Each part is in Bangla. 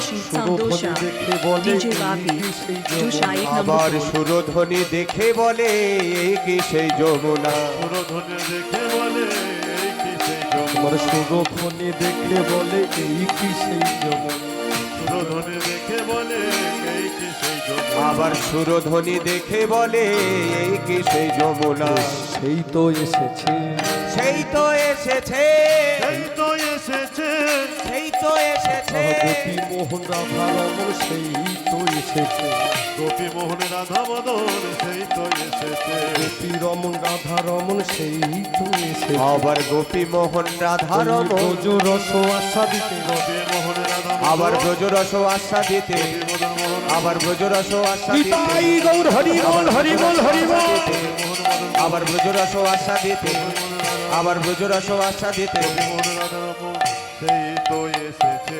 Yoshi, Sandosha, DJ Vapi, Jusha ek আবার number 4. সুরধ্বনি দেখে বলে এই কি সেই যমুনা। সুরধ্বনি দেখে বলে এই কি সেই যমুনা। তোমার সুরধ্বনি দেখলে বলে এই কি সেই যমুনা। সুরধ্বনি দেখে বলে এই কি সেই যমুনা। আবার সুরধ্বনি দেখে বলে এই কি সেই যমুনা। সেই তো এসেছে, সেই তো এসেছে, সেই তো এসেছে, সেই তো এসেছে, গোপী মোহন রাধা রমন সেই তো এসেছে। গোপী মোহন রাধা মদন সেই তো এসেছে। গোপী রমন রাধা রমন সেই তো এসেছে। আবার গোপী মোহন রাধা রমন, ব্রজ রস আস্বাদিতে, গোপী মোহন রাধা মদন, আবার ব্রজরস আস্বাদিতে, মদন মোহন, আবার ব্রজরস আস্বাদিতে, নিতাই গৌর হরি বল হরি বল হরি বল। আবার ব্রজরস আস্বাদিতে, আবার ব্রজরস আস্বাদিতে। মোহন রাধা মদন সেই তো এসেছে।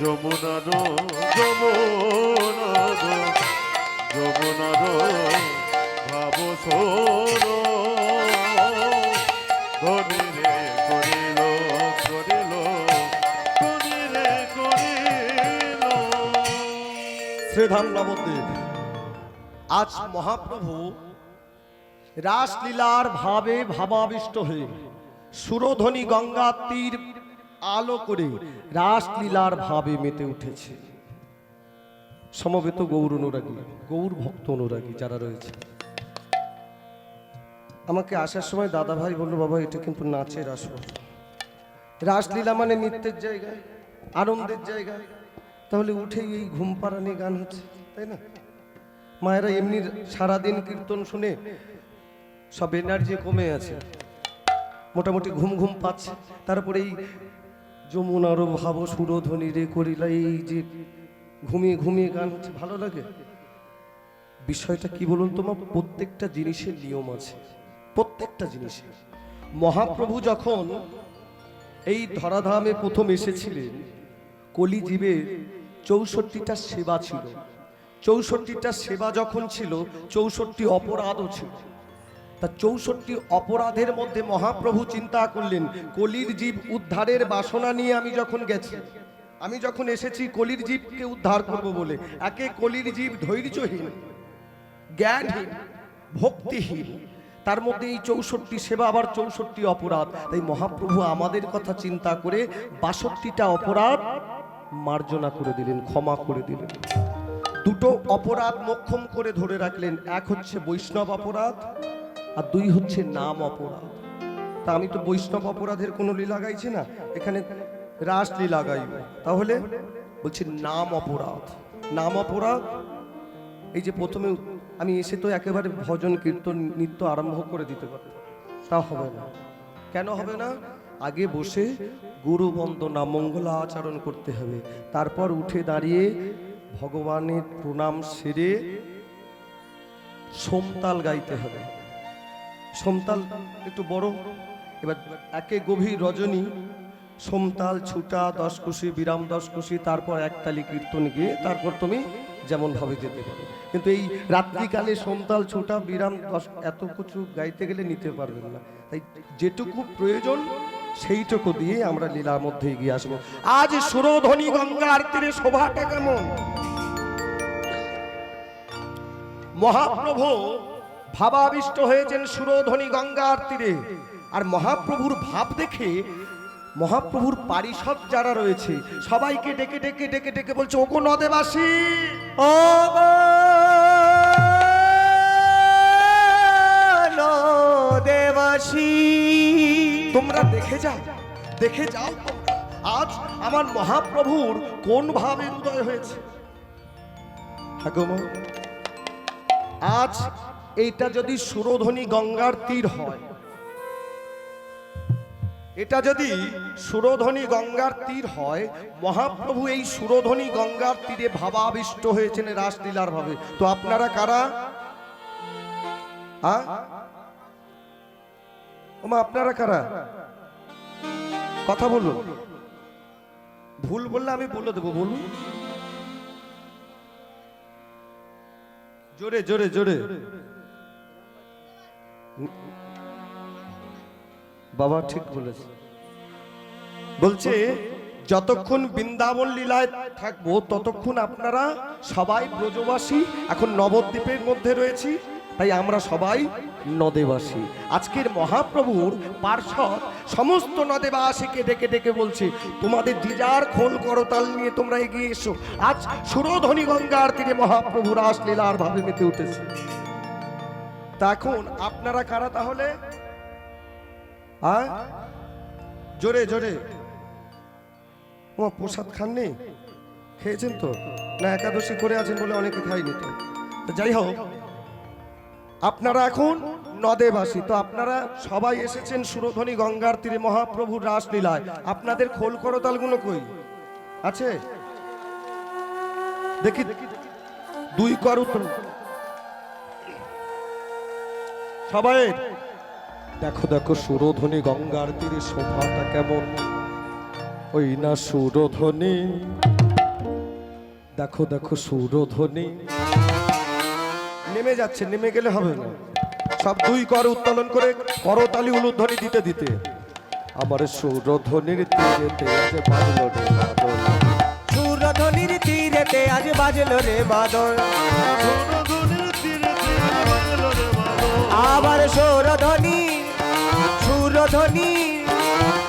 যমুনার যমুনার যমুনার ভাব সোর ধনী রে করিল করিল ধনী রে করিল। শ্রীধাম নবদ্বীপ। আজ মহাপ্রভু রাসলীলার ভাবে ভাবাবিষ্ট হয়ে সুরধ্বনি গঙ্গা তীর আলো করে রাসলীলার ভাবে মেতে উঠেছে। সমবেত গৌর অনুরাগী, গৌর ভক্ত অনুরাগী যারা রয়েছে, আমাকে আসার সময় দাদা ভাই বললো, বাবা এটা কিন্তু নাচের আসর, রাসলীলা মানে নৃত্যের জায়গায়, আনন্দের জায়গায়, তাহলে উঠেই এই ঘুম পাড়ানি গান হচ্ছে, তাই না? মায়েরা এমনি সারাদিন কীর্তন শুনে সব এনার্জি কমে আছে, মোটামুটি ঘুম ঘুম পাচ্ছে, তারপরে এই যমুনার ভাব সুরধ্বনি রে করিলা, এই যে ঘুমিয়ে ঘুমিয়ে গান হচ্ছে, ভালো লাগে? বিষয়টা কি বলুন তোমার, প্রত্যেকটা জিনিসের নিয়ম আছে, প্রত্যেকটা জিনিসের। মহাপ্রভু যখন এই ধরাধামে প্রথম এসেছিলেন, কলিজীবের 64টা সেবা ছিল। 64টা সেবা যখন ছিল, 64 অপরাধও ছিল। তা 64 অপরাধের মধ্যে মহাপ্রভু চিন্তা করলেন, কলির জীব উদ্ধারের বাসনা নিয়ে আমি যখন গেছি, আমি যখন এসেছি কলির জীবকে উদ্ধার করব বলে, একে কলির জীব ধৈর্যহীন, জ্ঞানহীন, ভক্তিহীন, তার মধ্যে এই 64 সেবা আবার 64 অপরাধ। তাই মহাপ্রভু আমাদের কথা চিন্তা করে 62টা অপরাধ মার্জনা করে দিলেন, ক্ষমা করে দিলেন। দুটো অপরাধ মোক্ষম করে ধরে রাখলেন, এক হচ্ছে বৈষ্ণব অপরাধ, আর 2 হচ্ছে নাম অপরাধ। তা আমি তো বৈষ্ণব অপরাধের কোনো লীলা গাইছি না, এখানে রাস লীলা গাইব, তাহলে বলছি নাম অপরাধ। নাম অপরাধ এই যে প্রথমে আমি এসে তো একেবারে ভজন কীর্তন নৃত্য আরম্ভ করে দিতে পারি, তা হবে না। কেন হবে না? আগে বসে গুরু বন্দনা মঙ্গলা আচরণ করতে হবে, তারপর উঠে দাঁড়িয়ে ভগবানের প্রণাম সেরে সোমতাল গাইতে হবে। সোমতাল একটু বড়, এবার একে গভীর রজনী, সোমতাল, ছুটা, 10 কুশি, বিরাম 10 কুশি, তারপর একতালি কীর্তন গিয়ে তারপর তুমি যেমন ভাবে যেতে পারো। কিন্তু এই রাত্রিকালে সোমতাল, ছুটা, বিরাম 10 এত কিছু গাইতে গেলে নিতে পারবেন না। তাই যেটুকু প্রয়োজন সেইটুকু দিয়ে আমরা লীলার মধ্যে এগিয়ে আসবো। আজ সুরধ্বনি গঙ্গার তীরে শোভাটা কেমন! মহাপ্রভু ভাবাবিষ্ট হয়েছেন সুরধ্বনি গঙ্গার তীরে, আর মহাপ্রভুর ভাব দেখে মহাপ্রভুর পারিষদ যারা রয়েছে সবাইকে ডেকে ডেকে ডেকে ডেকে বলছে, ওগো নদেবাসী, ও দেবাসী, তোমরা দেখে যাও, দেখে যাও তোমরা, আজ আমার মহাপ্রভুর কোন ভাবে উদয় হয়েছে। আজ এইটা যদি সুরধ্বনি গঙ্গার তীর হয়, এটা যদি সুরধ্বনি গঙ্গার তীর হয়, মহাপ্রভু এই সুরধ্বনি গঙ্গার তীরে ভাবাবিষ্ট হয়েছেন রাসলীলার ভাবে। তো আপনারা কারা? আপনারা কারা? কথা বলুন, ভুল বললে আমি বলে দেবো, বলুন জোরে জোরে জোরে। বাবা ঠিক বলেছে, বলছে যতক্ষণ বৃন্দাবন লীলায় থাকবো ততক্ষণ আপনারা সবাই ব্রজবাসী। এখন নবদ্বীপের মধ্যে রয়েছি, তাই আমরা সবাই নদেবাসী। আজকের মহাপ্রভুর পার্শ্বদ সমস্ত নদেবাসীকে ডেকে ডেকে বলছে, তোমাদের দিজার খোল করতাল নিয়ে তোমরা এগিয়ে এসো। আজ সুরধ্বনি গঙ্গার তীরে মহাপ্রভু রাসলীলার ভাবে মেতে উঠেছে। তা এখন আপনারা কারা তাহলে? জোরে জোরে। ও প্রসাদ খাননি? খেয়েছেন তো? না একাদশী করে আছেন বলে অনেকে খাইনি তো। তো যাই হোক, আপনারা এখন নদেবাসী, তো আপনারা সবাই এসেছেন সুরধ্বনি গঙ্গার তীরে মহাপ্রভুর রাসলীলায়। আপনাদের খোল করতালগুলো কই আছে? দেখি দুই কর উত্তর সবাই। দেখো দেখো সুরধ্বনি গঙ্গার তীরে শোভাটা কেমন, ওই না সুরধ্বনি। দেখো দেখো সুরধ্বনি নেমে যাচ্ছে, নেমে গেলে হবে না। সব দুই কর উত্তোলন করে করতালি উলুধ্বনি দিতে দিতে আমার সুরধ্বনির তীরেতে আজ বাজলো রে বাদল। সুরধ্বনির তীরেতে আজ বাজলো রে বাদল। সুরধুনির তীরে তীরে বাজলো রে বাদল। আবার সুরধ্বনি সুরধ্বনি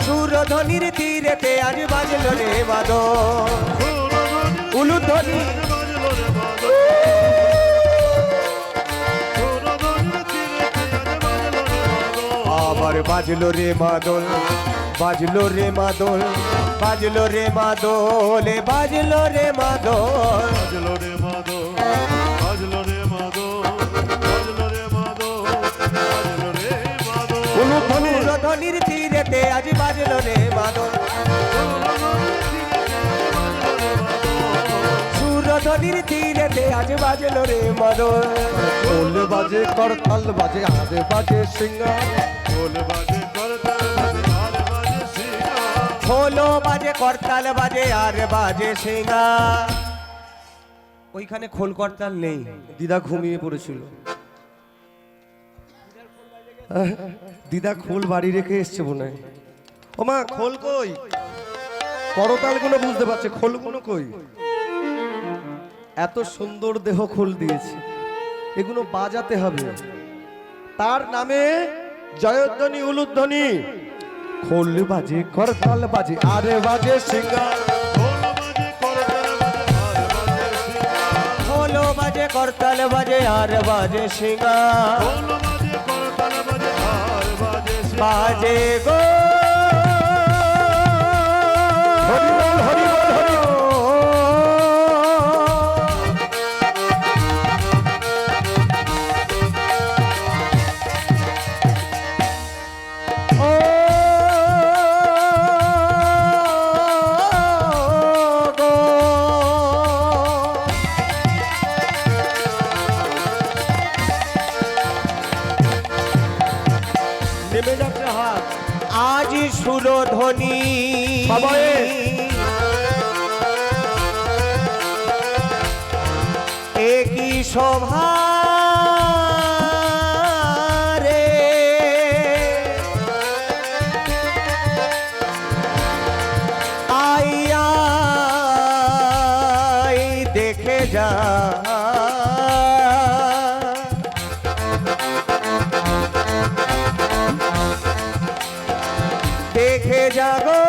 সুরধ্বনির তীরেতে আজ বাজলো রে বাদল। সুরধুনির উলুধ্বনি বাজলো রে বাদল। সুরধুনির তীরে তীরে বাজলো রে বাদল। আবার বাজলো রে মাদল, বাজলো রে মাদল, বাজলো রে মাদল, বাজলো রে মাদল। বাজলো রে মাদল, বাজলো রে মাদল, বাজলো রে মাদল, বাজলো রে মাদল। সুরধ্বনির তীরেতে আজ বাজলো রে মাদল। সুরধ্বনির তীরেতে আজ বাজলো রে মাদল। ঢোল বাজে করতাল বাজে আর বাজে সিঙ্গা। ঢোল বাজে করতাল বাজে আর বাজে সিঙ্গা। ঢোলো বাজে করতাল বাজে আর বাজে সিঙ্গা। ওইখানে খোল করতাল নেই, দিদা ঘুমিয়ে পড়েছিল। দিদা খোল বাড়ি রেখে এসছে মনে হয়। ও মা, খোল কই? করতালগুলো বুঝতে পারছে, খোলগুলো কই? এত সুন্দর দেহ খোল দিয়েছে, এগুলো বাজাতে হবে। তার নামে জয়ধ্বনি উলুধ্বনি। খোল বাজে করতাল বাজে আরে বাজে সিঙ্গা। ঢোল বাজে করতাল বাজে আর বাজে সিঙ্গা। ঢোলো বাজে করতাল বাজে আর বাজে সিঙ্গা। ঢোল বাজে করতাল বাজে আর বাজে সিঙ্গা। বাজে গো হরি বল হরি বল হরি বল। ও গো নেমে যাচ্ছে হাত। আজ সুরধ্বনি সবাই। একই শোভা রে, আই আই দেখে যা। দেখে যাগো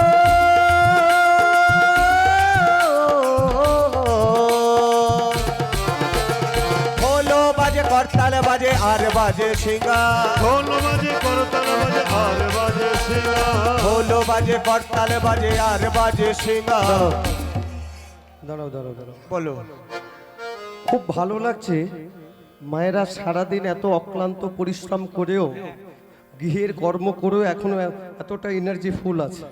ঢোলো বাজে করতাল বাজে আর বাজে সিঙ্গা। ঢোল বাজে করতাল বাজে আর বাজে সিঙ্গা। ঢোলো বাজে করতাল বাজে আর বাজে সিঙ্গা। দাঁড়াও দাঁড়াও দাঁড়াও। বলো। খুব ভালো লাগছে, মায়েরা সারাদিন এত অক্লান্ত পরিশ্রম করেও, গৃহের কর্ম করেও এখনো এতটা এনার্জি ফুল আছে,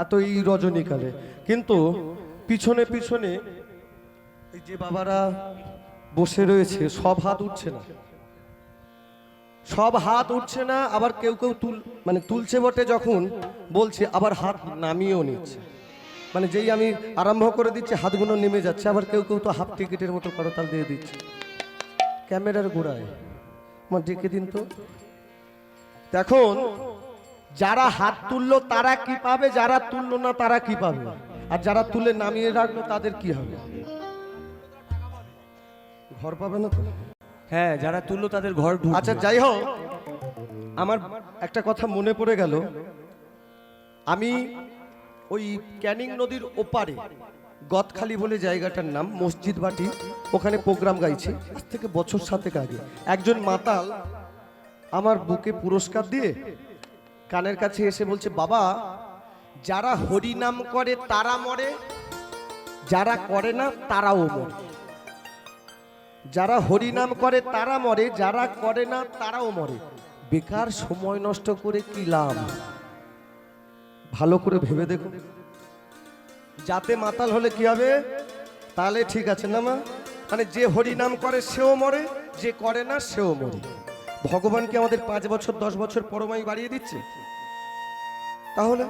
এত এই রজনীকালে। কিন্তু পিছনে পিছনে এই যে বাবারা বসে রয়েছে, সব হাত উঠছে না, সব হাত উঠছে না। আবার কেউ কেউ তুলছে বটে, যখন বলছে আবার হাত নামিয়েও নিচ্ছে। মানে যেই আমি আরম্ভ করে দিচ্ছি হাতগুলো নেমে যাচ্ছে। আবার কেউ কেউ তো হাফ টিকিটের মতো করতাল দিয়ে দিচ্ছে ক্যামেরার গোড়ায়। আমার ডেকে দিন তো। এখন যারা হাত তুললো তারা কি পাবে, যারা তুললো না তারা কি পাবে, আর যারা তুলে নামিয়ে রাখলো তাদের কি হবে? ঘর পাবে না তো? হ্যাঁ, যারা তুললো তাদের ঘর ঢুকবে। আচ্ছা যাই হোক, আমার একটা কথা মনে পড়ে গেল। আমি ওই ক্যানিং নদীর ওপারে গদখালি বলে জায়গাটার নাম, মসজিদ বাটি, ওখানে প্রোগ্রাম গাইছি আজ থেকে বছর 7 আগে। একজন মাতাল আমার বুকে পুরস্কার দিয়ে কানের কাছে এসে বলছে, বাবা, যারা হরি নাম করে তারা মরে, যারা করে না তারাও মরে। যারা হরি নাম করে তারা মরে, যারা করে না তারাও মরে। বেকার সময় নষ্ট করে কি লাভ? ভালো করে ভেবে দেখুন। যাতে মাতাল হলে কি হবে? তাহলে ঠিক আছে না মা? মানে যে হরি নাম করে সেও মরে, যে করে না সেও মরে। ভগবান কি আমাদের 5 বছর 10 বছর পরমাই বাড়িয়ে দিচ্ছে? তাহলে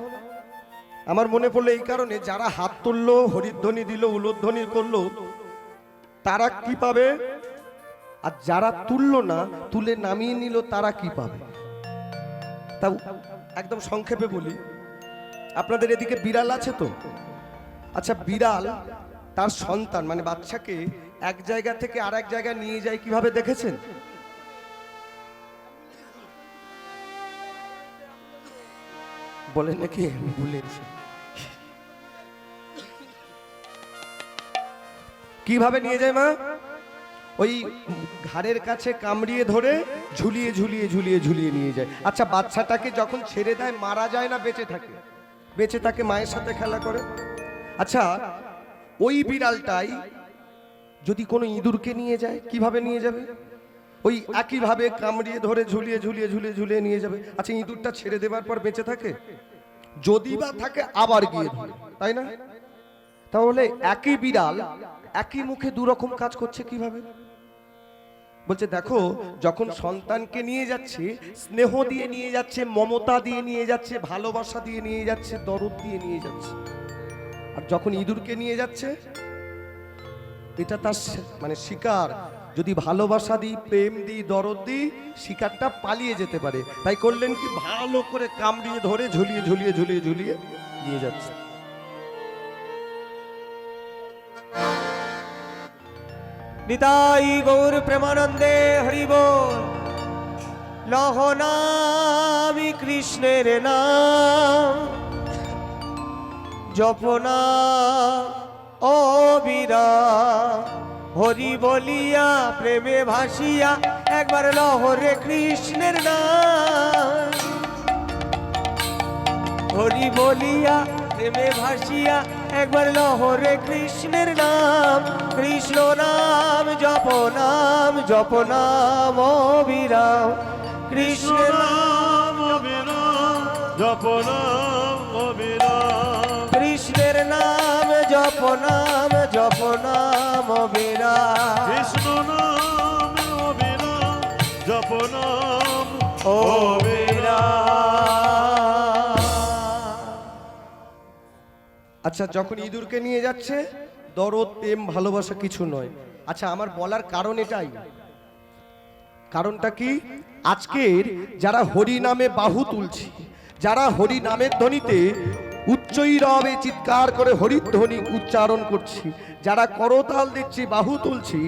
আমার মনে পড়লো এই কারণে, যারা হাত তুললো, হরিধ্বনি দিল, উলুধ্বনি করলো, তারা কি পাবে? আর যারা তুললো না, তুলে নামিয়ে নিল, তারা কি পাবে? তাও একদম সংক্ষেপে বলি। আপনাদের এদিকে বিড়াল আছে তো? আচ্ছা, বিড়াল তার সন্তান মানে বাচ্চাকে এক জায়গা থেকে আরেক জায়গায় নিয়ে যায় কিভাবে দেখেছেন? বলেন নাকি? আমি ভুলেছি। কিভাবে নিয়ে যায় মা? ওই ঘাড়ের কাছে কামড়িয়ে ধরে ঝুলিয়ে ঝুলিয়ে ঝুলিয়ে ঝুলিয়ে নিয়ে যায়। আচ্ছা, বাচ্চাটাকে যখন ছেড়ে দেয় মারা যায় না বেঁচে থাকে? বেঁচে থাকে, মায়ের সাথে খেলা করে। আচ্ছা, ওই বিড়ালটাই যদি কোনো ইঁদুরকে নিয়ে যায়, কিভাবে নিয়ে যাবে? ওই একইভাবে কামড়িয়ে ধরে ঝুলিয়ে ঝুলিয়ে ঝুলিয়ে ঝুলিয়ে নিয়ে যাবে। আচ্ছা, ইঁদুরটা ছেড়ে দেওয়ার পর বেঁচে থাকে? যদি বা থাকে আবার গিয়ে ধরে, তাই না? তাহলে একই বিড়াল একই মুখে দুরকম কাজ করছে কিভাবে? বলছে, দেখো, যখন সন্তানকে নিয়ে যাচ্ছে, স্নেহ দিয়ে নিয়ে যাচ্ছে, মমতা দিয়ে নিয়ে যাচ্ছে, ভালোবাসা দিয়ে নিয়ে যাচ্ছে, দরদ দিয়ে নিয়ে যাচ্ছে। আর যখন ইঁদুরকে নিয়ে যাচ্ছে, এটা তার মানে শিকার। যদি ভালোবাসা দিই, প্রেম দিই, দরদ দিই, শিকারটা পালিয়ে যেতে পারে। তাই করলেন কি, ভালো করে কামড়িয়ে ধরে ঝুলিয়ে ঝুলিয়ে ঝুলিয়ে ঝুলিয়ে নিয়ে যাচ্ছে। নিতাই গৌর প্রেমানন্দে হরি বল। লহ নামি কৃষ্ণের নাম, জপনা অবিরাম। হরি বলিয়া প্রেমে ভাসিয়া একবার লহরে কৃষ্ণের নাম। হরি বলিয়া প্রেমে ভাসিয়া একবার লহরে কৃষ্ণের নাম। কৃষ্ণ নাম জপ নাম অবিরাম। কৃষ্ণ নাম অবিরাম, জপ নাম অবিরাম। কৃষ্ণের নাম জপ নাম অবিরাম। কৃষ্ণ নাম অবিরাম, জপ নাম অবিরাম। আচ্ছা, যখন ইঁদুরকে নিয়ে যাচ্ছে, দরদ, প্রেম, ভালোবাসা কিছু নয়। আচ্ছা, আমার বলার কারণ এটাই। কারণটা কি? আজকের যারা হরি নামে বাহু তুলছি, যারা হরি নামের ধ্বনিতে উচ্চৈরবে চিৎকার করে হরিধ্বনি উচ্চারণ করছি, যারা করতাল দিচ্ছি, বাহু তুলছি,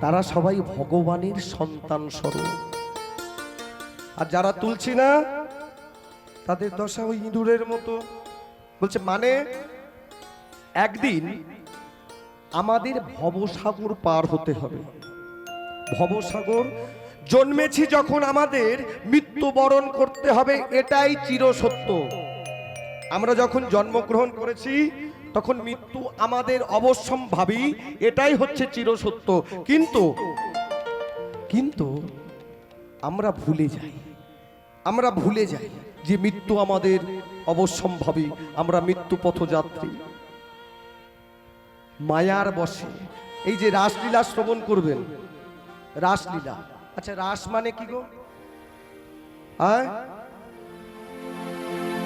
তারা সবাই ভগবানের সন্তান স্বরূপ। আর যারা তুলছি না, তাদের দশা ওই ইঁদুরের মতো। বলছে মানে একদিন আমাদের ভবসাগর পার হতে হবে। ভবসাগর জন্মেছি যখন, আমাদের মৃত্যুবরণ করতে হবে, এটাই চিরসত্য। আমরা যখন জন্মগ্রহণ করেছি তখন মৃত্যু আমাদের অবশ্যম্ভাবী, এটাই হচ্ছে চিরসত্য। কিন্তু আমরা ভুলে যাই যে মৃত্যু আমাদের অবশ্যম্ভাবী, আমরা মৃত্যু পথযাত্রী। মায়ার বশে এই যে রাসলীলা শ্রবণ করবেন, রাসলীলা। আচ্ছা, রাস মানে কি গো?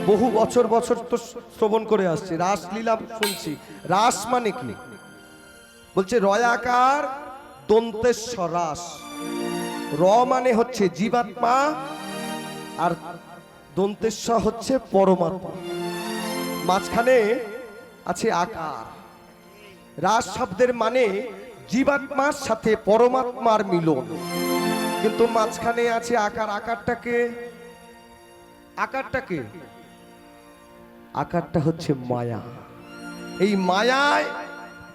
বহু বছর বছর তো শ্রবণ করে আসছি, রাসলীলা শুনছি। রাস মানে কি? বলছে রয়াকার দন্তেশ্বর রাস। র মানে হচ্ছে জীবাত্মা, আর দন্তেশ্ব হচ্ছে পরমাত্মা, মাঝখানে আছে আকার। রাস শব্দের মানে জীবাত্মার সাথে পরমাত্মার মিলন, কিন্তু মাঝখানে আছে আকার। আকারটা হচ্ছে মায়া। এই মায়ায়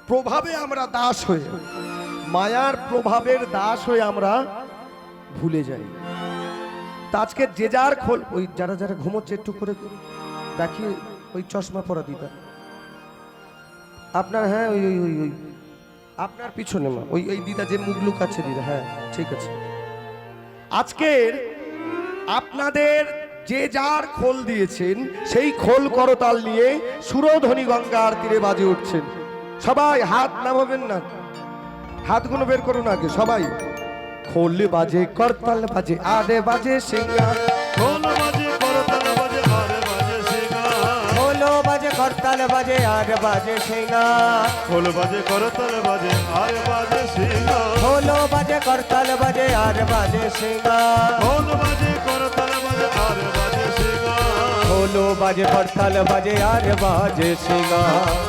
প্রভাবে আমরা দাস হয়ে, মায়ার প্রভাবের দাস হয়ে আমরা ভুলে যাই। তা আজকে যে যার খোল, ওই যারা যারা ঘুমোচ্ছে একটু করে দেখি, ওই চশমা পরা দিদা আপনার, হ্যাঁ ওই ওই ওই ওই আপনার পিছনে মা, ওই ওই দিদা যে মুখ লুকাচ্ছে দিদা, হ্যাঁ ঠিক আছে। আজকের আপনাদের যে যার খোল দিয়েছেন, সেই খোল করতাল নিয়ে সুরধ্বনি গঙ্গার তীরে বাজে উঠছেন। সবাই হাত নামাবেন না, হাতগুলো বের করুন আগে সবাই। খোল বাজে করতাল বাজে আরে বাজে সিঙ্গা, খোল বাজে করতাল বাজে আরে বাজে সিঙ্গা, খোল বাজে করতাল বাজে আর বাজে সিঙ্গা, খোল বাজে করতাল বাজে আরে বাজে সিঙ্গা, খোল বাজে করতাল বাজে আর বাজে সিঙ্গা, খোল বাজে করতাল বাজে আরে বাজে সিঙ্গা, খোল বাজে করতাল বাজে আর বাজে সিঙ্গা,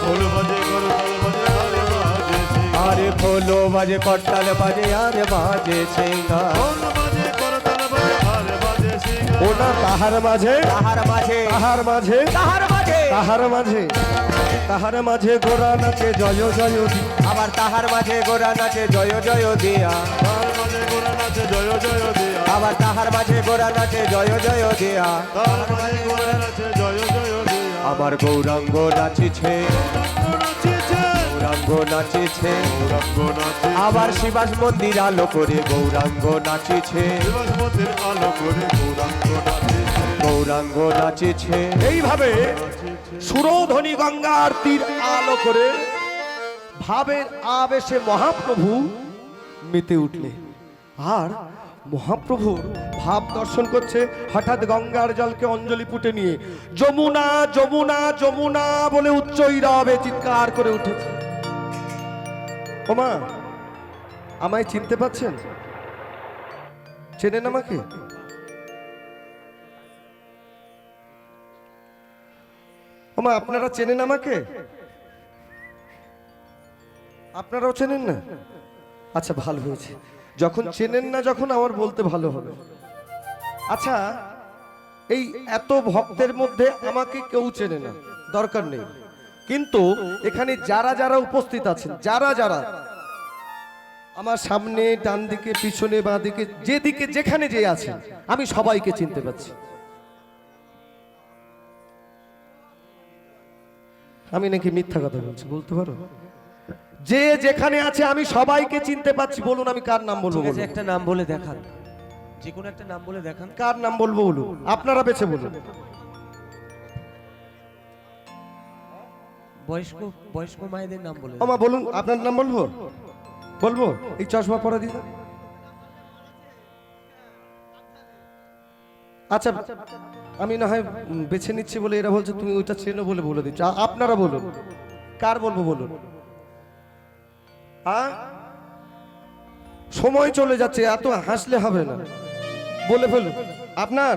খোল বাজে করতাল বাজে আরে বাজে সিঙ্গা, আরে খোল বাজে করতাল বাজে আর বাজে সিঙ্গা। খোল বাজে করতাল বাজে আরে বাজে সিঙ্গা, ওনা তাহার মাঝে, তাহার মাঝে, তাহার মাঝে, তাহার মাঝে, তাহার মাঝে, তাহার মাঝে গোরা নাচে জয় জয় দি। আবার তাহার মাঝে গোরা নাচে জয় জয় দিয়া, তার মাঝে গোরা নাচে জয় জয় দিয়া, আবার তাহার মাঝে গোরা নাচে জয় জয় দিয়া। তার মাঝে গোরা নাচে জয় জয় দিয়া, আমার গৌরাঙ্গ নাচিছে, নাচিছে গৌরাঙ্গ নাচিছে, গৌরাঙ্গ নাচে, আবার শিবাস মন্দির আলো করে গৌরাঙ্গ নাচিছে, দিবসমতির আলো করে গৌরাঙ্গ নাচিছে, গৌরাঙ্গ নাচিছে। এইভাবে সুরধ্বনি গঙ্গার তীর আলো করে ভাবের আবেশে মহাপ্রভু মেতে উঠলে। আর মহাপ্রভুর ভাব দর্শন করছে। হঠাৎ গঙ্গার জলকে অঞ্জলি পুটে নিয়ে যমুনা যমুনা যমুনা বলে উচ্চ রবে চিৎকার করে উঠেছে। ওমা, আমায় চিনতে পাচ্ছেন? চেনেন আমাকে? ওমা, আপনারা চেনেন আমাকে? আপনারাও চেনেন না? আচ্ছা, ভালো হয়েছে। যখন চেনেন না, যখন আমার বলতে ভালো হবে। আচ্ছা, এই এত ভক্তের মধ্যে আমাকে কেউ চেনে না, দরকার নেই। কিন্তু এখানে যারা যারা উপস্থিত আছেন, যারা যারা আমার সামনে, ডান দিকে, পিছনে, বাঁ দিকে, যেদিকে যেখানে যে আছেন, আমি সবাইকে চিনতে পাচ্ছি। আমি নাকি মিথ্যা কথা বলছি? বলতে পারো? যে যেখানে আছে আমি সবাইকে চিনতে পাচ্ছি। বলুন, আমি কার নাম বলবো? ঠিক আছে, বলুন। একটা নাম বলে দেখান, যে কোনো একটা নাম বলে দেখান। কার নাম বলবো বলুন? আপনারা বেছে বলুন। বয়স্ক বয়স্ক মায়েদের নাম বলে দেন। আমা বলুন, আপনার নাম বলবো? বলবো? এই চশমা পরা দিন। আচ্ছা, আমি না হয় বেছে নিচ্ছি বলে এরা বলছে তুমি ওইটা চেনো বলে বলে দিচ্ছ। আপনারা বলুন, কার বলবো বলুন। সময় চলে যাচ্ছে, এত হাসলে হবে না, বলে ফেলুন। আপনার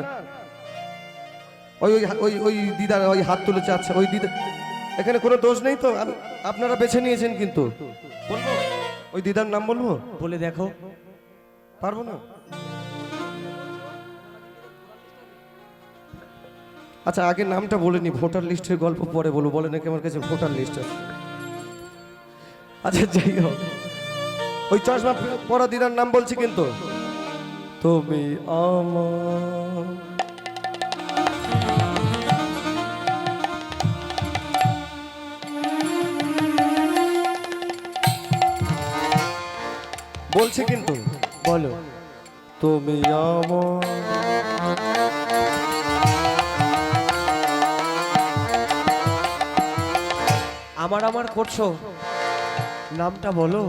ওই ওই ওই দিদার ওই হাত তুলেছে। আচ্ছা, ওই দিদা, এখানে কোনো দোষ নেই তো? আপনারা বেছে নিয়েছেন, কিন্তু বলবো ওই দিদার নাম বলবো? বলে দেখো। পারবো না। আচ্ছা, আগে নামটা বলে নি, ভোটার লিস্টের গল্প পরে বলবো। বলে নাকি আমার কাছে ভোটার লিস্ট আছে। আচ্ছা, যাই হোক, ওই চশমা পরা দিদার নাম বলছি কিন্তু। তুমি আমার বলছি কিন্তু, বলো। তুমি আমার আমার আমার করছো, নামটা বলো,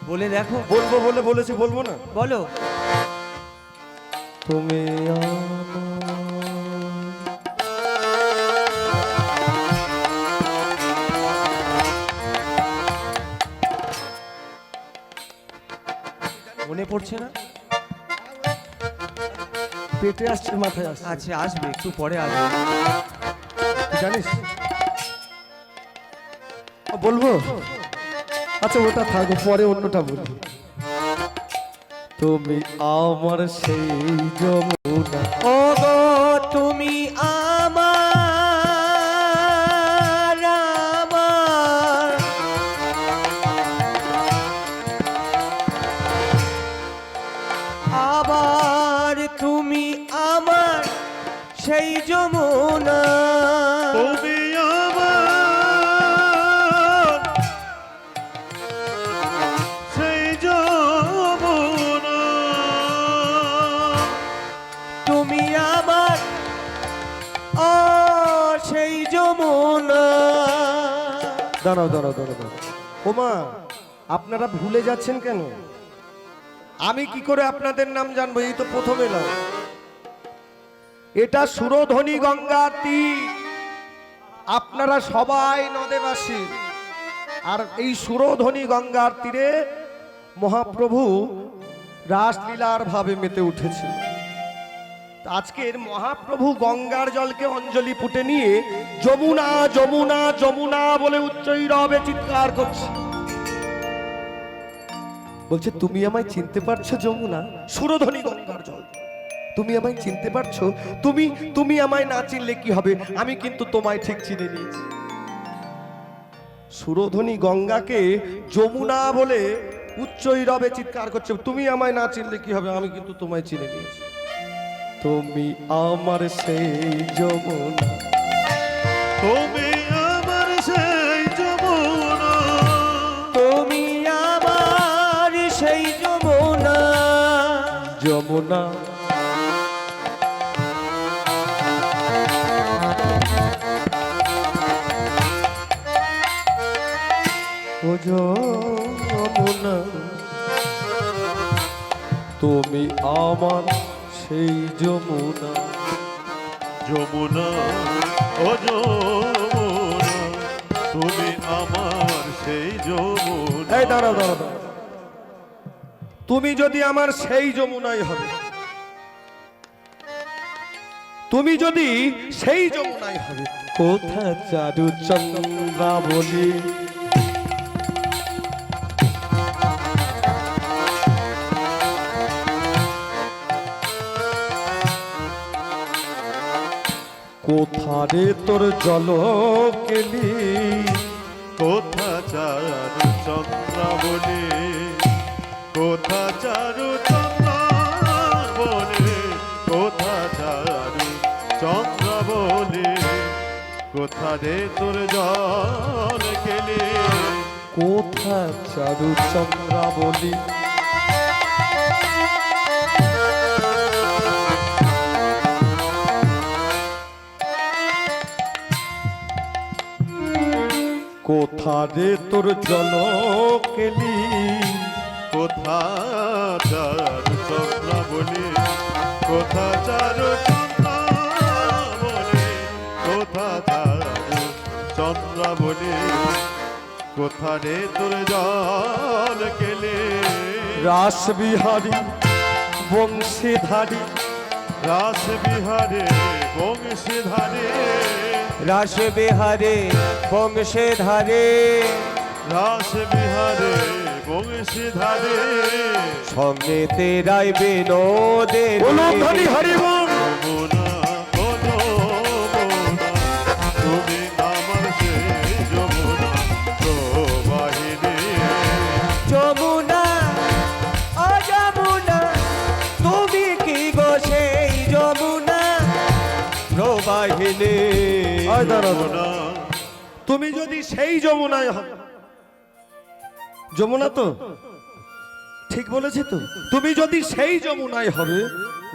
বলে দেখো। বলবো বলে বলেছি, বলবো না? বলো। তুমি আমার মনে পড়ছে না? পেটে আসছে মাথায় আসছে আচ্ছা আসবে, একটু পরে আসবে। তুই জানিস বলবো? আচ্ছা ওটা থাকো, পরে অন্যটা বলবো। তুমি আমার সেই যমুনা, ও গো তুমি আমার আমার, আবার তুমি আমার সেই যমুনা, তুমি আমার সেই যমুনা, তুমি আমার ও সেই যমুনা। দাঁড়াও দাঁড়াও দাঁড়াও দাঁড়াও। ওমা, আপনারা ভুলে যাচ্ছেন কেন? আমি কি করে আপনাদের নাম জানবো? এই তো প্রথম এলাম। এটা সুরধ্বনি গঙ্গার তীর, আপনারা সবাই নদেবাসী। আর এই সুরধ্বনি গঙ্গার তীরে মহাপ্রভু রাসলীলার ভাবে মেতে উঠেছিল। আজকের মহাপ্রভু গঙ্গার জলকে অঞ্জলি পুটে নিয়ে যমুনা যমুনা যমুনা বলে উচ্চৈরবে চিৎকার করছে। বলছে তুমি আমায় চিনতে পারছো যমুনা? সুরধ্বনি গঙ্গার জল, তুমি আমায় চিনতে পারছো? তুমি তুমি আমায় না চিনলে কি হবে, আমি কিন্তু তোমায় ঠিক চিনে নিয়েছি। সুরধ্বনি গঙ্গাকে যমুনা বলে উচ্চৈরবে চিৎকার করছে, তুমি আমায় না চিনলে কি হবে, আমি কিন্তু তোমায় চিনে নিয়েছি। তুমি আমার সেই যমুনা, তুমি আমার সেই যমুনা, তুমি আমার সেই যমুনা, যমুনা ও যমুনা, তুমি আমার সেই যমুনা। যমুনা ও যমুনা, তুমি আমার সেই যমুনা। এই দাঁড়াও দাঁড়াও দাঁড়াও। তুমি যদি আমার সেই যমুনাই হবে, তুমি যদি সেই যমুনাই হবে, কোথা চারু চন্দ্রাবলী, কোথারে তোর জল কেলি, কোথা চারু চন্দ্রাবলী, কোথা চারু চন্দ্রাবলী, কোথা চারু চন্দ্রাবলী, কোথা রে তোর জল কেলি, কোথা চারু চন্দ্রাবলী। কোথা রে তোর জল কেলি, কোথা চারু চন্দ্রাবলী, কোথা চারু চন্দ্রাবলী, কোথা চারু চন্দ্রাবলী, কোথা রে তোর জল কেলে, রাস বিহারী বংশীধারী, রাস বিহারে বংশীধারে, রাস বিহারে বংশে ধারে, রাস বিহারে বংশীধারে, সঙ্গে তেরাই বিনোদে, বলুন ধনী হরি বল। যমুনা ও যমুনা, তুমি আমার সেই যমুনা প্রবাহিনী, যমুনা ও যমুনা, তুমি কি গো সেই যমুনা প্রবাহিনী। আয় দাঁড়াও, যমুনা তুমি যদি সেই যমুনায় হবে, যমুনা তো ঠিক বলেছি তো, তুমি যদি সেই যমুনায় হবে,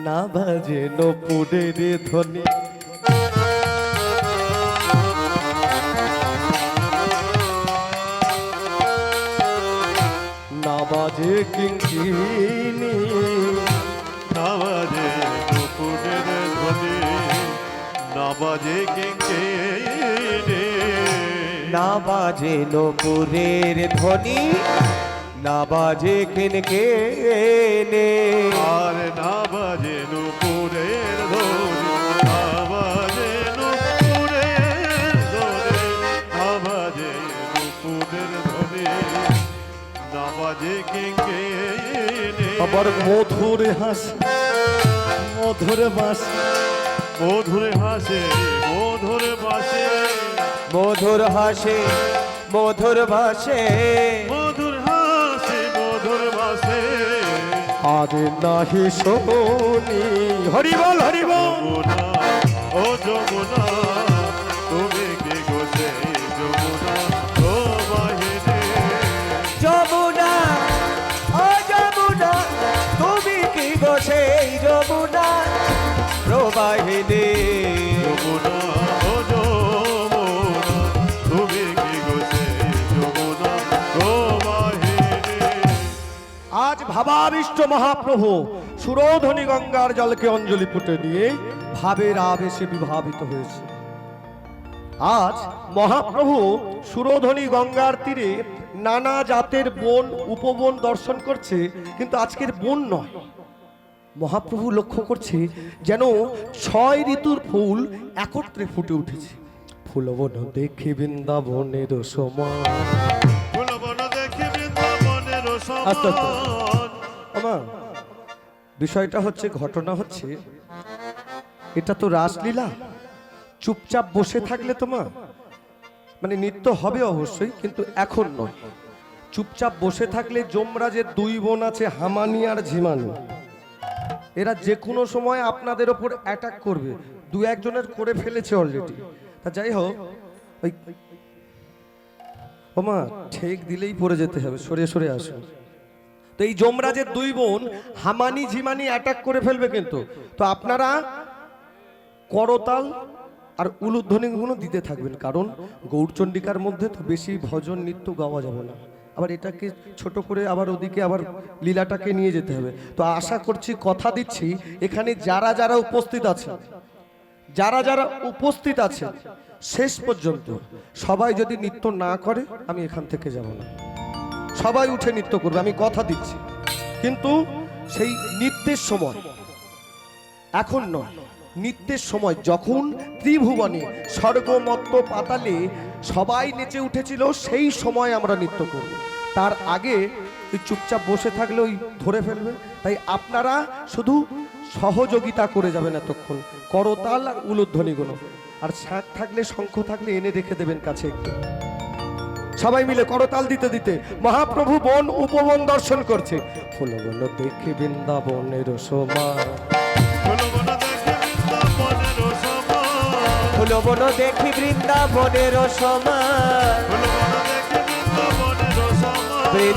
না বাজে নপুরের ধ্বনি, না বাজে কিঙ্কিনি, না বাজে নুপুরের ধ্বনি, না বাজে কিঙ্কিনি, না বাজে নপুরের ধ্বনি, না বাজে কিনকে নে, আর না বাজে নুপুরের পুদের ধ্বনি না বাজে কেঙ্গে আবার মধুর হাসি মধুর বাসি মধুরে হাসে মধুরে বাসে মধুর হাসে মধুর ভাসে মধুর হাসে মধুর বাসে আর নাহি শোনি হরিবল হরিবল যমুনা ও যমুনা তুমি কি গোসে যমুনা ও বাহিনী যমুনা ও যমুনা তুমি কি বসে যমুনা প্রবাহিনী যমুনা ও যমুনা তুমি কি গোসে যমুনা ও বাহিনী আজ ভাবাবিষ্ট মহাপ্রভু সুরোধনী গঙ্গার জলকে অঞ্জলি পুঁতে নিয়ে ভাবের আবেশে বিভাবিত হয়েছে। আজ মহাপ্রভু সুরোধনী গঙ্গার তীরে নানা জাতের বন উপবন দর্শন করছে, কিন্তু আজকের বন নয়। মহাপ্রভু লক্ষ্য করছে যেন 6 ঋতুর ফুল একত্রে ফুটে উঠেছে। ফুলবন দেখে বৃন্দাবনের সমান। ফুলবন দেখে বৃন্দাবনের আস্তে আস্তে। সমান আমার বিষয়টা হচ্ছে, ঘটনা হচ্ছে, এটা তো রাসলীলা। চুপচাপ বসে থাকলে তোমার মানে নৃত্য হবে অবশ্যই, কিন্তু এখন নয়। চুপচাপ বসে থাকলে যমরাজের 2 বোন আছে, হামানি আর ঝিমানি। এরা যে কোনো সময় আপনাদের ওপর অ্যাটাক করবে। 2-1 জনের করে ফেলেছে অলরেডি। তা যাই হোক, ওই ওমা ঠেক দিলেই পড়ে যেতে হবে, সরে সরে আসুন। তো এই যমরাজের 2 বোন হামানি ঝিমানি অ্যাটাক করে ফেলবে কিন্তু। তো আপনারা করতাল আর উলুধ্বনিগুলো দিতে থাকবেন, কারণ গৌরচণ্ডিকার মধ্যে তো বেশি ভজন নৃত্য গাওয়া যাবে না। আবার এটাকে ছোট করে আবার ওদিকে আবার লীলাটাকে নিয়ে যেতে হবে। তো আশা করছি, কথা দিচ্ছি, এখানে যারা যারা উপস্থিত আছে, শেষ পর্যন্ত সবাই যদি নৃত্য না করে আমি এখান থেকে যাব না। সবাই উঠে নৃত্য করবে, আমি কথা দিচ্ছি। কিন্তু সেই নৃত্যের সময় এখন নয়, নৃত্যের সময় যখন ত্রিভুবনে স্বর্গমত্ত পাতালে সবাই নেচে উঠেছিল, সেই সময় আমরা নৃত্য করব। তার আগে ওই চুপচাপ বসে থাকলে ওই ধরে ফেলবে। তাই আপনারা শুধু সহযোগিতা করে যাবেন এতক্ষণ, করতাল আর উলুধ্বনিগুলো। আর শাঁখ থাকলে, শঙ্খ থাকলে এনে রেখে দেবেন কাছে একটু। সবাই মিলে করতাল দিতে দিতে মহাপ্রভু বন উপবন দর্শন করছে। ফুলবন দেখে বৃন্দাবনের সমান। ফুলবন দেখে বৃন্দাবনের সমান ফুলবন দেখি বৃন্দাবনের সমান ফুলবন দেখে বৃন্দাবনের সমান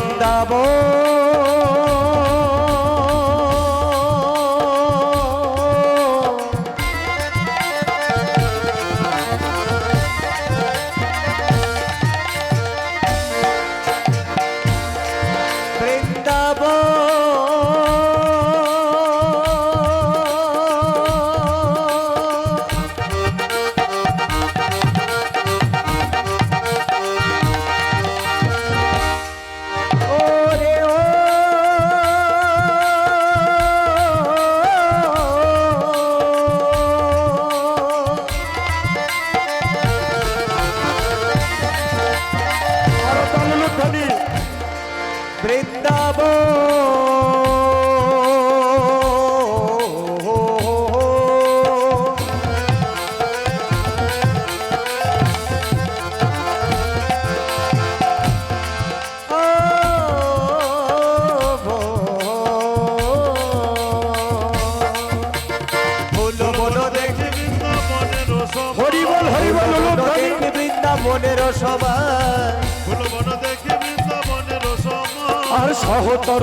বৃন্দাবনের সমান ফুলবন দেখে বৃন্দাবনের সমান আর সহচর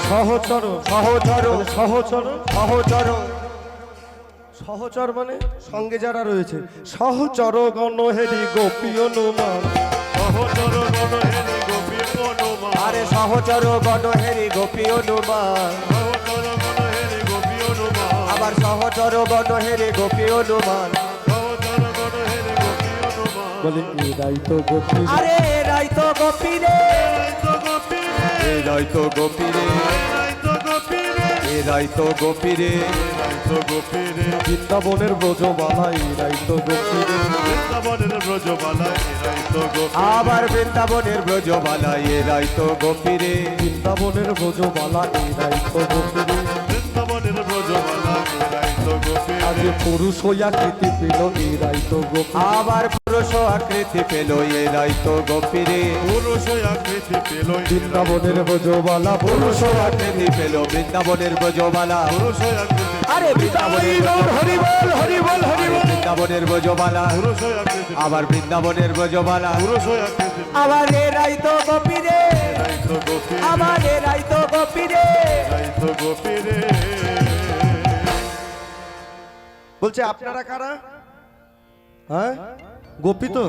সহচর সহচর সহচর সহচর সহচর মানে সঙ্গে যারা রয়েছে, সহচর গণ হেরি গোপী অনুমান। সহচর গণ হেরি গোপী অনুমান আরে সহচর গণ হেরি গোপী অনুমান সহচর গণ হেরি গোপী অনুমান আবার সহচর গণ হেরি গোপী অনুমান সহচর গণ হেরি গোপী অনুমান বলে এরাই তো গোপী। আরে এরাই তো গোপী রে এরাই তো গোপী রে এরাই তো গোপী রে এরাই তো গোপী রে এরাই তো গোপী রে তো গোপী রে বৃন্দাবনের ব্রজবালা এরাই তো গোপী রে বৃন্দাবনের ব্রজবালা এরাই তো গোপী আবার বৃন্দাবনের ব্রজবালা এরাই তো গোপী রে বৃন্দাবনের ব্রজবালা এরাই তো গোপী রে বৃন্দাবনের ব্রজবালা এরাই তো গোপী আজ পুরুষ হইয়া কৃতি পেল এরাই তো গোপী আবার পুরুষ আকৃতি পেল এরাই তো গোপী রে পুরুষ আকৃতি পেল বৃন্দাবনের ব্রজবালা পুরুষ আকৃতি পেল বৃন্দাবনের ব্রজবালা পুরুষ আকৃতি আরে বৃন্দাবনের হরি বল হরি বল হরি বল বৃন্দাবনের ব্রজবালা পুরুষ আকৃতি আবার বৃন্দাবনের ব্রজবালা পুরুষ আকৃতি আবার এরাই তো গোপী রে এরাই তো গোপী আবার এরাই তো গোপী রে এরাই তো গোপী রে বলছে আপনারা কারা? হ্যাঁ, গোপী তো?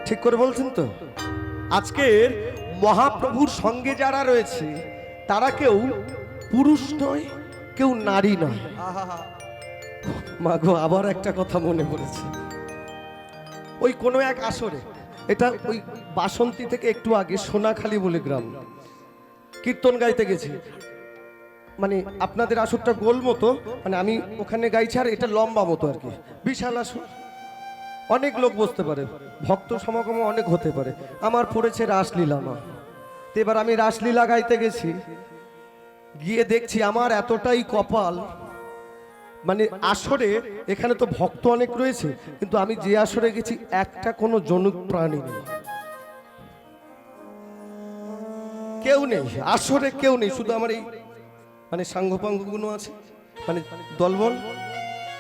ঠিক করে বলছেন তো? আজকের মহাপ্রভুর সঙ্গে যারা রয়েছে তারা কেউ পুরুষ নয়, কেউ নারী নয়। মাগো, আবার একটা কথা মনে পড়েছে। ওই কোনো এক আসরে, এটা ওই বাসন্তী থেকে একটু আগে সোনাখালী বলে গ্রাম, কীর্তন গাইতে গেছি। মানে আপনাদের আসরটা গোল মতো, মানে আমি ওখানে গাইছি আর এটা লম্বা মতো আর কি, বিশাল আসর, অনেক লোক বসতে পারে, ভক্ত সমাগম অনেক হতে পারে। আমার পড়েছে রাসলীলা মা। তো এবার আমি রাসলীলা গাইতে গেছি, গিয়ে দেখছি আমার এতটাই কপাল, মানে আসরে এখানে তো ভক্ত অনেক রয়েছে, কিন্তু আমি যে আসরে গেছি একটা কোনো জনুক প্রাণী নেই, কেউ নেই আসরে, কেউ নেই। শুধু আমার এই মানে সাঙ্গপাঙ্গগুলো আছে, মানে দলবল।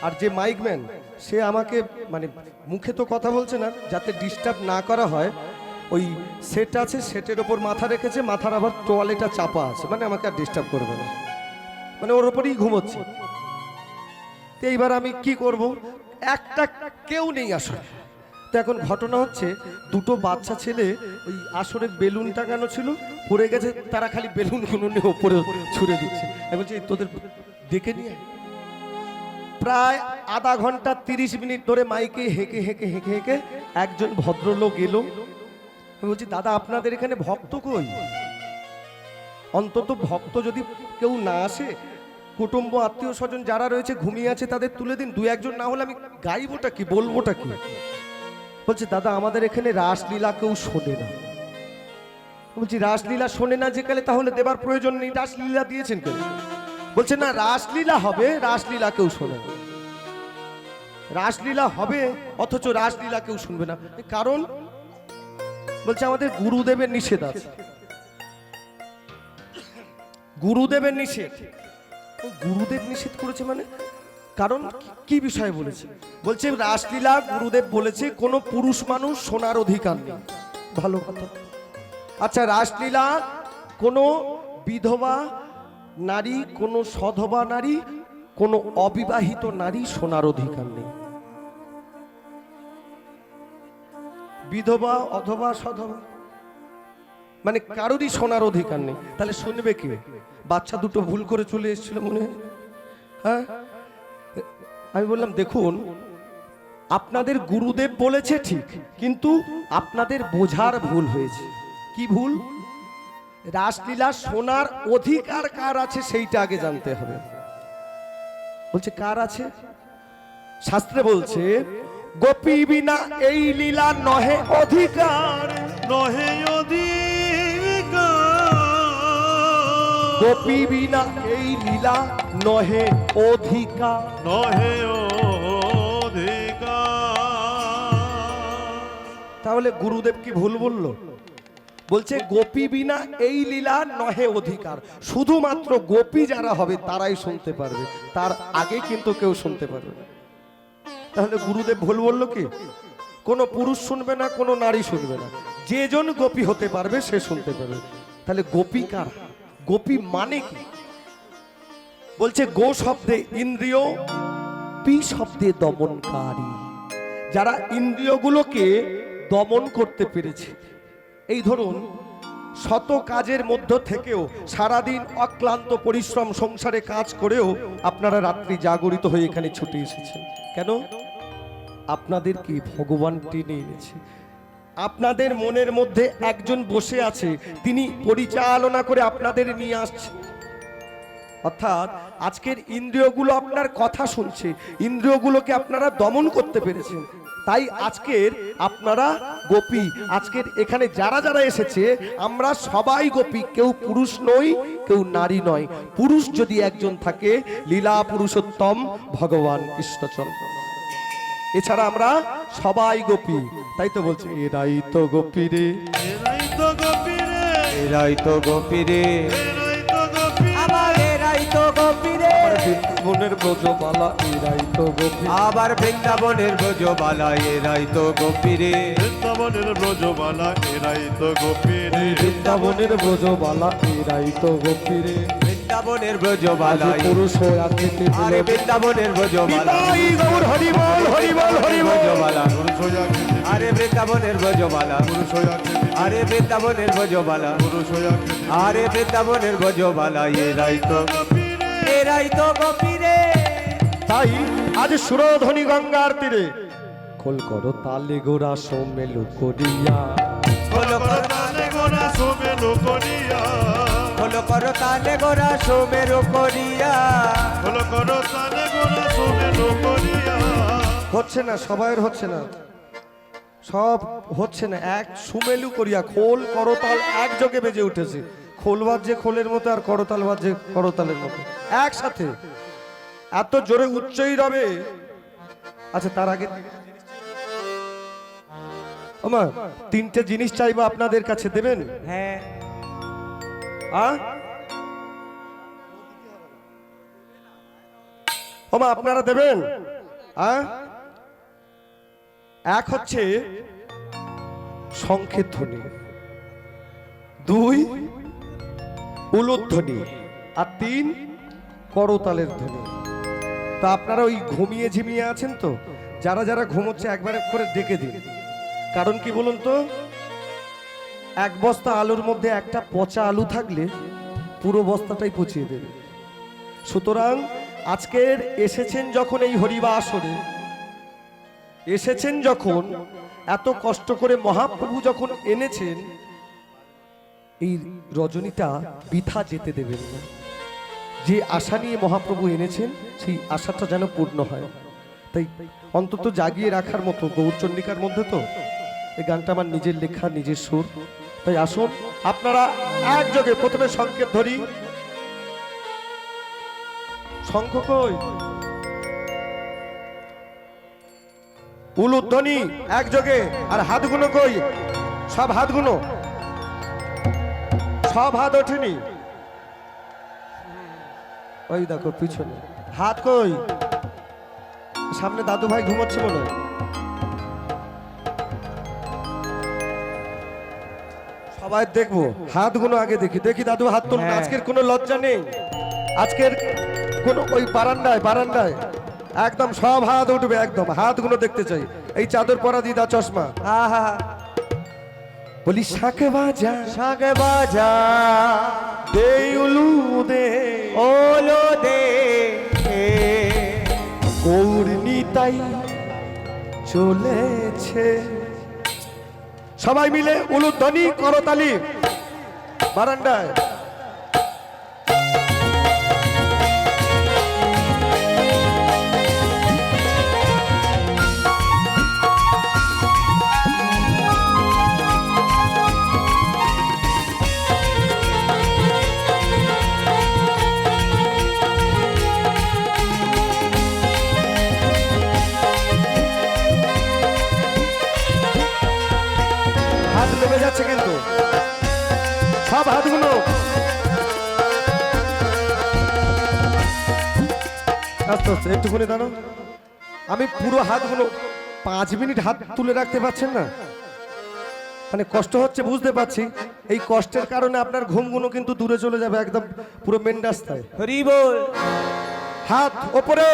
আর যে মাইকম্যান, সে আমাকে মানে মুখে তো কথা বলছে না, যাতে ডিস্টার্ব না করা হয়, ওই সেট আছে, সেটের ওপর মাথা রেখেছে, মাথার আবার তোয়ালেটা চাপা আছে, মানে আমাকে আর ডিস্টার্ব করবে না, মানে ওর ওপরেই ঘুমোচ্ছে। তো এইবার আমি কি করব, একটা কেউ নেই আসলে। তো এখন ঘটনা হচ্ছে, দুটো বাচ্চা ছেলে ওই আসরের বেলুন টাঙানো ছিল, পড়ে গেছে, তারা খালি বেলুনগুলো নিয়ে ওপরে ছুঁড়ে দিচ্ছে। আমি বলছি তোদের ডেকে নিয়ে আয়। প্রায় আধা ঘন্টা 30 মিনিট ধরে মাইকে হেঁকে হেঁকে হেঁকে হেঁকে একজন ভদ্রলোক এলো। আমি বলছি দাদা, আপনাদের এখানে ভক্ত কই? অন্তত ভক্ত যদি কেউ না আসে, কুটুম্ব আত্মীয় স্বজন যারা রয়েছে ঘুমিয়ে আছে তাদের তুলে দিন, দু একজন না হলে আমি গাইবোটা কি, বলবোটা কি? বলছে দাদা, আমাদের এখানে রাসলীলা কেউ শোনে না। বলছি রাসলীলা শোনে না যেকালে, তাহলে দেবার প্রয়োজন নেই, রাসলীলা দিয়েছেন কেন? বলছে না, রাসলীলা হবে, রাসলীলা কেউ শোনে না। রাসলীলা হবে অথচ রাসলীলা কেউ শুনবে না, কারণ বলছে আমাদের গুরুদেবের নিষেধ আছে। গুরুদেবের নিষেধ? গুরুদেব নিষেধ করেছে মানে? কারণ কি বিষয়ে বলেছে? বলছে রাসলীলা গুরুদেব বলেছে কোনো পুরুষ মানুষ শোনার অধিকার নেই। ভালো কথা। আচ্ছা, রাসলীলা কোনো বিধবা নারী, কোনো সধবা নারী, কোনো অবিবাহিত নারী শোনার অধিকার নেই। বিধবা অথবা সধবা মানে কারোরই শোনার অধিকার নেই। তাহলে শুনবে কে? বাচ্চা দুটো ভুল করে চলে এসেছিল মনে হয়। হ্যাঁ, আমি বললাম দেখুন, আপনাদের গুরুদেব বলেছে ঠিক, কিন্তু আপনাদের বোঝার ভুল হয়েছে। কি ভুল? রাসলীলা শোনার অধিকার কার আছে সেইটা আগে জানতে হবে। বলছে কার আছে? শাস্ত্রে বলছে গোপী বিনা এই লীলা নহে অধিকার, নহে অধিকার, গোপী বিনা এই লীলা নহে অধিকার। নহে অধিকার। তাহলে গুরুদেব কি ভুল বললো? বলছে গোপী বিনা এই লীলা নহে অধিকার, শুধুমাত্র গোপী যারা হবে তারাই শুনতে পারবে, তার আগে কিন্তু কেউ শুনতে পারবে না। তাহলে গুরুদেব ভুল বললো কি? কোনো পুরুষ শুনবে না, কোনো নারী শুনবে না, যে জন গোপী হতে পারবে সে শুনতে পারবে। তাহলে গোপী কার? গোপী মানে কি? বলছে গো শব্দে ইন্দ্রিয়, পি শব্দে দমনকারী। যারা ইন্দ্রিয়গুলোকে দমন করতে পেরেছে। এই ধরুন, শত কাজের মধ্য থেকেও সারাদিন অক্লান্ত পরিশ্রম সংসারে কাজ করেও আপনারা রাত্রি জাগরিত হয়ে এখানে ছুটে এসেছেন কেন? আপনাদের কি ভগবান টেনে এনেছে। আপনাদের মনের মধ্যে একজন বসে আছে, তিনি পরিচালনা করে আপনাদের নিয়ে আসছে। অর্থাৎ আজকের ইন্দ্রিয়গুলো আপনার কথা শুনছে, ইন্দ্রিয়গুলোকে আপনারা দমন করতে পেরেছেন। তাই আজকের আপনারা গোপী, আজকের এখানে যারা যারা এসেছে আমরা সবাই গোপী, কেউ পুরুষ নই, কেউ নারী নয়। পুরুষ যদি একজন থাকে, লীলা পুরুষোত্তম ভগবান কৃষ্ণচন্দ্র, এছাড়া আমরা সবাই গোপী। তাই তো বলছে এরাই তো গোপী রে, এরাই তো গোপী রে, এরাই তো গোপী রে, এরাই তো গোপী, আবার এরাই তো গোপী রে, বৃন্দাবনের ব্রজবালা এরাই তো গোপী, আবার বৃন্দাবনের ব্রজবালা এরাই তো গোপী রে, বৃন্দাবনের ব্রজবালা এরাই তো গোপী রে, বৃন্দাবনের ব্রজবালা এরাই তো গোপী রে। বৃন্দাবনের ব্রজবালা পুরুষ হয়ে আকৃতি আরে বৃন্দাবনের ব্রজবালা নিতাই গৌর হরি বল হরি বল হরি বল। ব্রজবালা পুরুষ হইয়া কৃতি, আরে বৃন্দাবনের ব্রজবালা পুরুষ হইয়া কৃতি, আরে বৃন্দাবনের ব্রজবালা পুরুষ হইয়া কৃতি, আরে বৃন্দাবনের ব্রজবালা এরাই তো গোপী রে, এরাই তো গোপী রে। তাই আজ সুরধ্বনি গঙ্গার তীরে খোল করো তালে গোরা সোমেলু করিয়া, খোলো করো তালে গোরা সোমেলো করিয়া, খোলো করো তালে গোরা সোমেরো করিয়া, হলো করো তালে গোরা সোমেলো করিয়া, হচ্ছে না, সবাইয়ের হচ্ছে না, সব হচ্ছে না, এক সুমেলু করিয়া খোল করতাল একযোগে বেজে উঠেছে। খোল বাজছে খোলের মতো আর করতাল বাজছে করতালের মতো একসাথে, এত জোরে উচ্চই রবে। আচ্ছা তার আগে ওমা তিনটে জিনিস চাইবো আপনাদের কাছে, দেবেন? হ্যাঁ ওমা আপনারা দেবেন? এক হচ্ছে শঙ্খের ধ্বনি, দুই উলুধ্বনি, আর তিন করতালের ধ্বনি। তা আপনারা ওই ঘুমিয়ে ঝিমিয়ে আছেন তো, যারা যারা ঘুমোচ্ছে একবার করে ডেকে দিন। কারণ কি বলুন তো, এক বস্তা আলুর মধ্যে একটা পচা আলু থাকলে পুরো বস্তাটাই পচিয়ে দেবে। সুতরাং আজকের এসেছেন যখন এই হরিবা আসরে, এসেছেন যখন, এত কষ্ট করে মহাপ্রভু যখন এনেছেন, এই রজনীটা বৃথা যেতে দেবেন না। যে আশা নিয়ে মহাপ্রভু এনেছেন সেই আশাটা যেন পূর্ণ হয়। তাই অন্তত জাগিয়ে রাখার মতো গৌরচন্ডিকার মধ্যে তো এই গানটা আমার নিজের লেখা, নিজের সুর। তাই আসুন আপনারা একযোগে প্রথমে সংকেত ধরি। শঙ্খ কই, উলুধ্বনি একযোগে, আর হাতগুলো কই, সব হাতগুলো, সব হাত ওঠেনি, ওই দেখো পিছনে হাত কই, সামনে দাদু ভাই ঘুমোচ্ছে মনে হয়। সবাই দেখবো, হাতগুলো আগে দেখি, দেখি দাদু হাত তুলুন। হ্যাঁ। আজকের কোনো লজ্জা নেই, আজকের কোনো ওই বারান্দায় বারান্দায় একদম সব হাত উঠবে, একদম হাতগুলো দেখতে চাই। এই চাদর পরা দিদা চশমা, আহা বলি শাকে বাজা শাক বাজা দে উলু দে ওলো দে গৌরনী তাই চলেছে। সবাই মিলে উলুধ্বনি করতালি বারান্দায়। হাত লেগে যাচ্ছে কিন্তু, সব হাতগুলো আস্তে আস্তে একটুখানি দাঁড়ো। আমি পুরো হাতগুলো 5 মিনিট হাত তুলে রাখতে পারছেন না, মানে কষ্ট হচ্ছে বুঝতে পারছি। এই কষ্টের কারণে আপনার ঘুমগুলো কিন্তু দূরে চলে যাবে, একদম পুরো মেন রাস্তায়। হরি বল হাত ওপরে,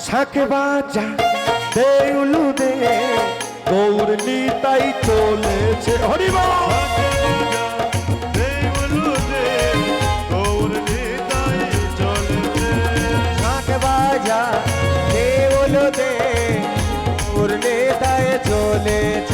শাকে বাজা দে উলু দে গৌরনী তাই চলেছে। হরি বল। দেই বলু দে, গৌর নিতাই চলেছে, শাক বাজা দে ওলো দে উড়লে তাই চলেছে।